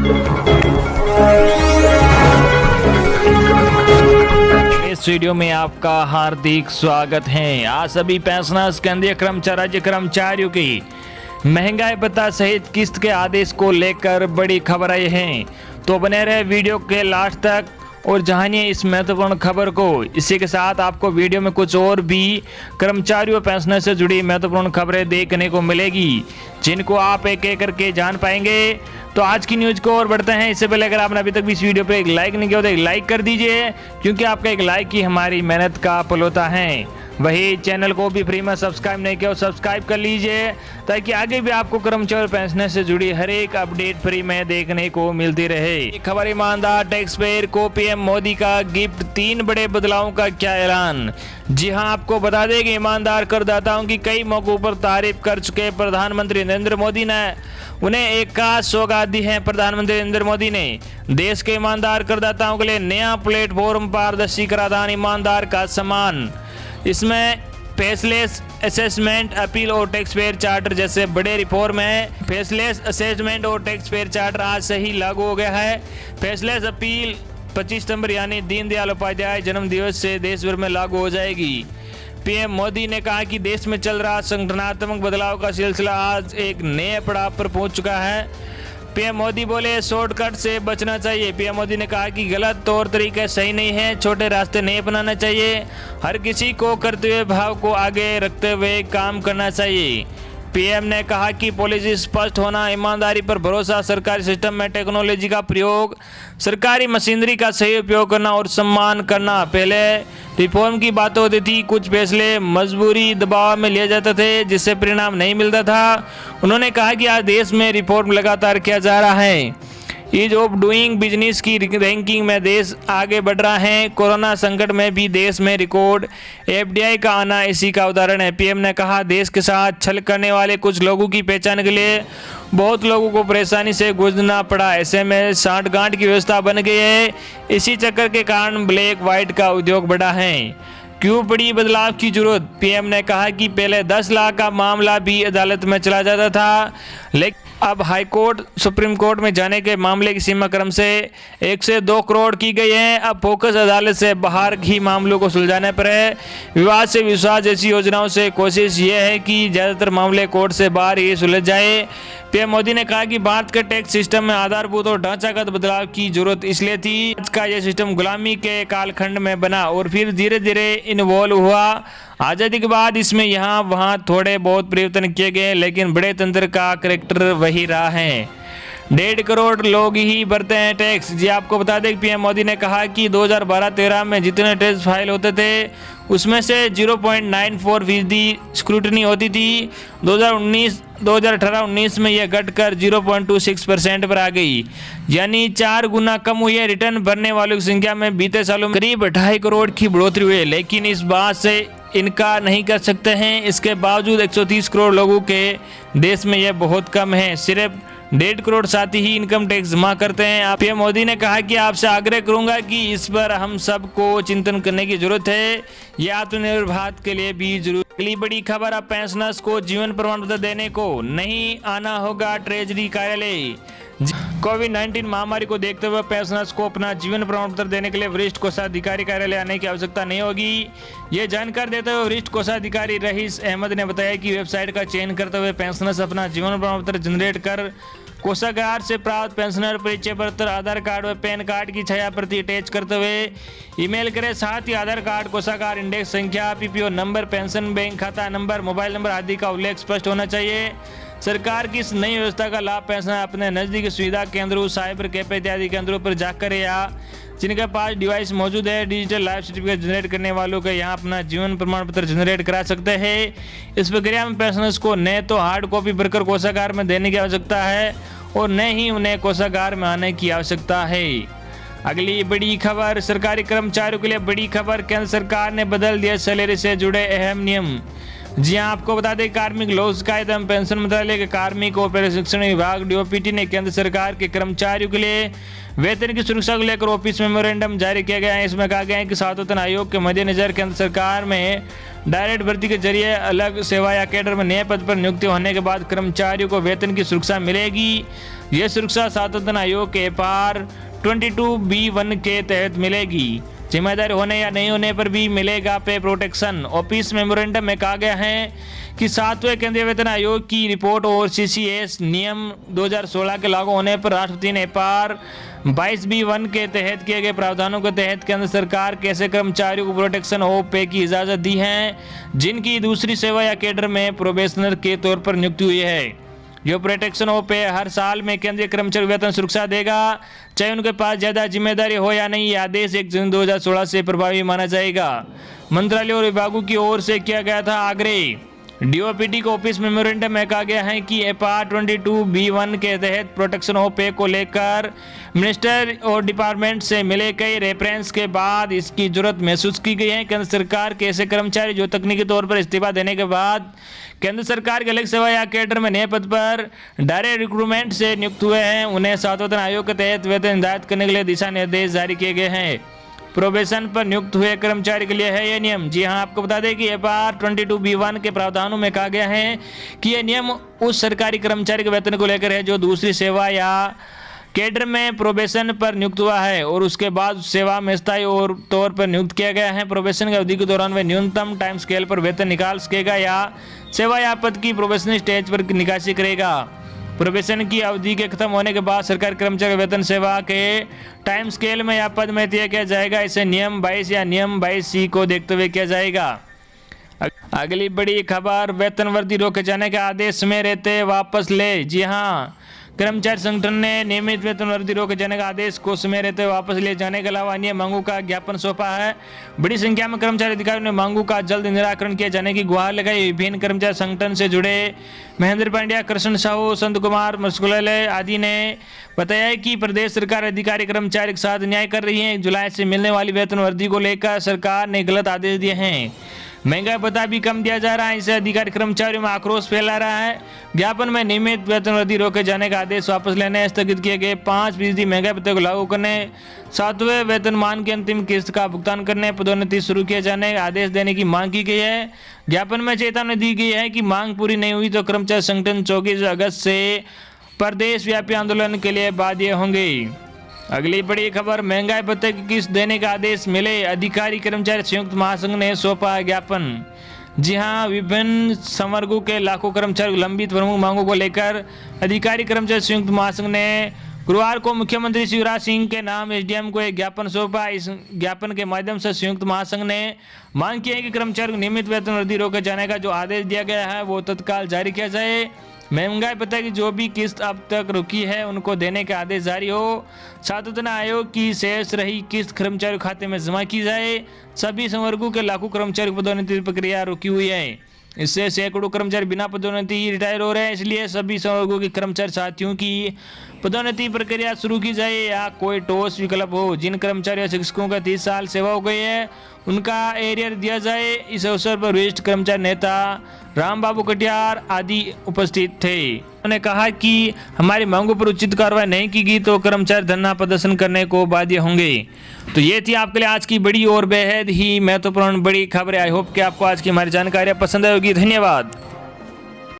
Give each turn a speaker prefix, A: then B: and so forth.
A: इस वीडियो में आपका हार्दिक स्वागत है। आज सभी पेंशनर्स केंद्रीय राज्य कर्मचारियों की महंगाई भत्ता सहित किस्त के आदेश को लेकर बड़ी खबर आई है, तो बने रहे वीडियो के लास्ट तक और जानिए इस महत्वपूर्ण खबर को। इसी के साथ आपको वीडियो में कुछ और भी कर्मचारियों और पेंशनर से जुड़ी महत्वपूर्ण खबरें देखने को मिलेगी, जिनको आप एक एक करके जान पाएंगे। तो आज की न्यूज को और बढ़ते हैं। इससे पहले अगर आपने अभी तक भी इस वीडियो पे एक लाइक नहीं किया तो एक लाइक कर दीजिए, क्योंकि आपका एक लाइक ही हमारी मेहनत का फल होता है। वही चैनल को भी फ्री में सब्सक्राइब नहीं किया, सब्सक्राइब कर लीजिए, ताकि आगे भी आपको कर्मचारी पेंशनर से जुड़ी हर एक अपडेट फ्री में देखने को मिलती रहे। खबर ईमानदार टैक्स पेयर को पीएम मोदी का गिफ्ट, 3 बड़े बदलावों का क्या ऐलान। जी हां, आपको बता दें कि ईमानदार करदाताओं की कई मौकों पर तारीफ कर चुके प्रधानमंत्री नरेंद्र मोदी ने उन्हें एक खास सौगात दी है। प्रधानमंत्री नरेंद्र मोदी ने देश के ईमानदार करदाताओं के लिए नया प्लेटफॉर्म पारदर्शी कराधान ईमानदार का सम्मान। इसमें फेसलेस असेसमेंट अपील और टैक्स पेयर चार्टर जैसे बड़े रिफॉर्म है। फेसलेस असेसमेंट और टैक्स पेयर चार्टर आज से ही लागू हो गया है। फेसलेस अपील 25 सितंबर यानी दीनदयाल उपाध्याय जन्म दिवस से देश भर में लागू हो जाएगी। पीएम मोदी ने कहा कि देश में चल रहा संगठनात्मक बदलाव का सिलसिला आज एक नए पड़ाव पर पहुंच चुका है। पीएम मोदी बोले, शॉर्टकट से बचना चाहिए। पीएम मोदी ने कहा कि गलत तौर तरीके सही नहीं है, छोटे रास्ते नहीं अपनाना चाहिए, हर किसी को कर्तव्य भाव को आगे रखते हुए काम करना चाहिए। पीएम ने कहा कि पॉलिसी स्पष्ट होना, ईमानदारी पर भरोसा, सरकारी सिस्टम में टेक्नोलॉजी का प्रयोग, सरकारी मशीनरी का सही उपयोग करना और सम्मान करना। पहले रिफॉर्म की बात होती थी, कुछ फैसले मजबूरी दबाव में लिए जाते थे, जिससे परिणाम नहीं मिलता था। उन्होंने कहा कि आज देश में रिफॉर्म लगातार किया जा रहा है। ईज ऑफ डूइंग बिजनेस की रैंकिंग में देश आगे बढ़ रहा है। कोरोना संकट में भी देश में रिकॉर्ड एफडीआई का आना इसी का उदाहरण है। पीएम ने कहा, देश के साथ छल करने वाले कुछ लोगों की पहचान के लिए बहुत लोगों को परेशानी से गुजरना पड़ा। ऐसे में सांठगांठ की व्यवस्था बन गई है। इसी चक्कर के कारण ब्लैक व्हाइट का उद्योग बढ़ा है। क्यों पड़ी बदलाव की जरूरत। पीएम ने कहा कि पहले 10 लाख का मामला भी अदालत में चला जाता था, लेकिन अब हाई कोर्ट सुप्रीम कोर्ट में जाने के मामले की सीमा क्रम से 1 से 2 करोड़ की गई है। अब फोकस अदालत से बाहर ही मामलों को सुलझाने पर है। विवाद से विश्वास जैसी योजनाओं से कोशिश ये है कि ज़्यादातर मामले कोर्ट से बाहर ही सुलझ जाए। पीएम मोदी ने कहा कि भारत के टैक्स सिस्टम में आधारभूत और ढांचागत बदलाव की जरूरत इसलिए थी। आज का यह सिस्टम गुलामी के कालखंड में बना और फिर धीरे धीरे इन्वॉल्व हुआ। आज़ादी के बाद इसमें यहाँ वहाँ थोड़े बहुत परिवर्तन किए गए, लेकिन बड़े तंत्र का करैक्टर वही रहा है। 1.5 करोड़ लोग ही भरते हैं टैक्स। जी आपको बता दें कि पीएम मोदी ने कहा कि 2012-13 में जितने टैक्स फाइल होते थे उसमें से 0.94% स्क्रूटनी होती थी। 2018-19 में यह घटकर 0.26% पर आ गई, यानी 4 गुना कम हुई है। रिटर्न भरने वालों की संख्या में बीते सालों में करीब 2.5 करोड़ की बढ़ोतरी हुई है, लेकिन इस बात से इनकार नहीं कर सकते हैं। इसके बावजूद 130 करोड़ लोगों के देश में यह बहुत कम है। सिर्फ 1.5 करोड़ साथी ही इनकम टैक्स जमा करते हैं। पीएम मोदी ने कहा कि आपसे आग्रह करूंगा कि इस पर हम सबको चिंतन करने की जरूरत है। यह आत्मनिर्भर भारत के लिए भी जरूरी। अगली बड़ी खबर, अब पेंशनर्स को जीवन प्रमाण पत्र देने को नहीं आना होगा ट्रेजरी कार्यालय। कोविड-19 महामारी को देखते हुए पेंशनर्स को अपना जीवन प्रमाण पत्र देने के लिए वरिष्ठ कोषाधिकारी कार्यालय आने की आवश्यकता नहीं होगी। ये जानकारी देते हुए वरिष्ठ कोषाधिकारी रईस अहमद ने बताया कि वेबसाइट का चयन करते हुए पेंशनर्स अपना जीवन प्रमाण पत्र जनरेट कर कोषागार से प्राप्त पेंशनर परिचय पत्र, आधार कार्ड व पैन कार्ड की छाया प्रति अटैच करते हुए ईमेल करें। साथ ही आधार कार्ड, कोषागार इंडेक्स संख्या, पीपीओ नंबर, पेंशन बैंक खाता नंबर, मोबाइल नंबर आदि का उल्लेख स्पष्ट होना चाहिए। सरकार की इस नई व्यवस्था का लाभ पेंशनर अपने नजदीकी सुविधा केंद्रों, साइबर कैफे इत्यादि केंद्रों पर जाकर या जिनके पास डिवाइस मौजूद है डिजिटल लाइफ सर्टिफिकेट जनरेट करने वालों के यहाँ अपना जीवन प्रमाण पत्र जनरेट करा सकते हैं। इस प्रक्रिया में पेंशनर्स को न तो हार्ड कॉपी भरकर कोषागार में देने की आवश्यकता है और न ही उन्हें कोषागार में आने की आवश्यकता है। अगली बड़ी खबर, सरकारी कर्मचारियों के लिए बड़ी खबर, केंद्र सरकार ने बदल दिया सैलरी से जुड़े अहम नियम। जी हां, आपको बता दें कार्मिक लोक शिकायत एवं पेंशन मंत्रालय के कार्मिक और प्रशिक्षण विभाग डीओपीटी ने केंद्र सरकार के कर्मचारियों के लिए वेतन की सुरक्षा को लेकर ऑफिस मेमोरेंडम जारी किया गया है। इसमें कहा गया है कि सातवें वेतन आयोग के मद्देनजर केंद्र सरकार में डायरेक्ट भर्ती के जरिए अलग सेवा या कैडर में नए पद पर नियुक्ति होने के बाद कर्मचारियों को वेतन की सुरक्षा मिलेगी। यह सुरक्षा सातवें वेतन आयोग के पार 22B1 के तहत मिलेगी। जिम्मेदारी होने या नहीं होने पर भी मिलेगा पे प्रोटेक्शन। ऑफिस मेमोरेंडम में कहा गया है कि सातवें केंद्रीय वेतन आयोग की रिपोर्ट और सीसीएस नियम 2016 के लागू होने पर राष्ट्रपति ने पार 22B1 के तहत किए गए प्रावधानों के तहत केंद्र सरकार के ऐसे कर्मचारियों को प्रोटेक्शन ऑफ पे की इजाजत दी है जिनकी दूसरी सेवा या कैडर में प्रोबेशनर के तौर पर नियुक्ति हुई है। जो प्रोटेक्शन ऑफ पे हर साल में केंद्रीय कर्मचारी वेतन सुरक्षा देगा, चाहे उनके पास ज्यादा जिम्मेदारी हो या नहीं। यह आदेश 1 जून 2016 से प्रभावी माना जाएगा। मंत्रालय और विभागों की ओर से किया गया था आग्रह। डीओपीटी को ऑफिस मेमोरेंडम में कहा गया है कि एपार 22B1 के तहत प्रोटेक्शन ऑफ पे को लेकर मिनिस्टर और डिपार्टमेंट से मिले कई रेफरेंस के बाद इसकी जरूरत महसूस की गई है। केंद्र सरकार के ऐसे कर्मचारी जो तकनीकी तौर पर इस्तीफा देने के बाद केंद्र सरकार के अलग सेवा या कैडर में नए पद पर डायरेक्ट रिक्रूटमेंट से नियुक्त हुए हैं, उन्हें सातवें वेतन आयोग के तहत वेतन निर्धारित करने के लिए दिशा निर्देश जारी किए गए हैं। प्रोबेशन पर नियुक्त हुए कर्मचारी के लिए है यह नियम। जी हां, आपको बता दें कि एपार 22B1 के प्रावधानों में कहा गया है कि यह नियम उस सरकारी कर्मचारी के वेतन को लेकर है जो दूसरी सेवा या कैडर में प्रोबेशन पर नियुक्त हुआ है और उसके बाद सेवा में स्थायी और तौर पर नियुक्त किया गया है। प्रोबेशन की अवधि के दौरान वह न्यूनतम टाइम स्केल पर वेतन निकाल सकेगा या सेवा या पद की प्रोबेशनरी स्टेज पर निकासी करेगा। प्रोबेशन की अवधि के खत्म होने के बाद सरकारी कर्मचारी वेतन सेवा के टाइम स्केल में या पद में तय किया जाएगा। इसे नियम 22 या नियम 22C को देखते हुए किया जाएगा। अगली बड़ी खबर, वेतन वृद्धि रोके जाने के आदेश में रहते वापस ले। जी हाँ, कर्मचारी संगठन ने नियमित वेतन वृद्धि रोके जाने का आदेश को समय रहते वापस ले जाने के अलावा अन्य मांगों का ज्ञापन सौंपा है। बड़ी संख्या में कर्मचारी अधिकारियों ने मांगों का जल्द निराकरण किए जाने की गुहार लगाई। विभिन्न कर्मचारी संगठन से जुड़े महेंद्र पांड्या, कृष्ण साहू, संत कुमार मस्कुलय आदि ने बताया कि प्रदेश सरकार अधिकारी कर्मचारी के साथ अन्याय कर रही है। जुलाई से मिलने वाली वेतन वृद्धि को लेकर सरकार ने गलत आदेश दिए हैं। महंगाई भत्ता भी कम दिया जा रहा है, इससे अधिकारी कर्मचारियों में आक्रोश फैला रहा है। ज्ञापन में नियमित वेतन वृद्धि रोके जाने का आदेश वापस लेने, स्थगित किए गए 5% महंगाई भत्ते को लागू करने, 7वें वेतनमान की अंतिम किस्त का भुगतान करने, पदोन्नति शुरू किए जाने का आदेश देने की मांग की गई है। ज्ञापन में चेतावनी दी गई है कि मांग पूरी नहीं हुई तो कर्मचारी संगठन 24 अगस्त से प्रदेश व्यापी आंदोलन के लिए बाध्य होंगे। अगली बड़ी खबर, महंगाई भत्ते की किस्त देने का आदेश मिले, अधिकारी कर्मचारी संयुक्त महासंघ ने सौंपा ज्ञापन। जी हां, विभिन्न संवर्गों के लाखों कर्मचारी लंबित प्रमुख मांगों को लेकर अधिकारी कर्मचारी संयुक्त महासंघ ने गुरुवार को मुख्यमंत्री शिवराज सिंह के नाम एसडीएम को एक ज्ञापन सौंपा। इस ज्ञापन के माध्यम से संयुक्त महासंघ ने मांग की है कि कर्मचारियों को नियमित वेतन वृद्धि रोके जाने का जो आदेश दिया गया है वो तत्काल जारी किया जाए। महंगाई भत्ते की जो भी किस्त अब तक रुकी है उनको देने का आदेश जारी हो। सातवें वेतन आयोग की शेष रही किस्त कर्मचारी खाते में जमा की जाए। सभी संवर्गों के लाखों कर्मचारी पदोन्नति प्रक्रिया रुकी हुई है। इससे सैकड़ों कर्मचारी बिना पदोन्नति रिटायर हो रहे हैं। इसलिए सभी संवर्गों के कर्मचारी साथियों की पदोन्नति प्रक्रिया शुरू की जाए या कोई ठोस विकल्प हो। जिन कर्मचारियों शिक्षकों का 30 साल सेवा हो गई है उनका एरियर दिया जाए। इस अवसर पर वरिष्ठ कर्मचारी नेता राम बाबू कटियार आदि उपस्थित थे। उन्होंने कहा कि हमारी मांगों पर उचित कार्रवाई नहीं की गई तो कर्मचारी धरना प्रदर्शन करने को बाध्य होंगे। तो ये थी आपके लिए आज की बड़ी और बेहद ही महत्वपूर्ण बड़ी खबरें। आई होप कि आपको आज की हमारी जानकारियां पसंद आई होगी। धन्यवाद।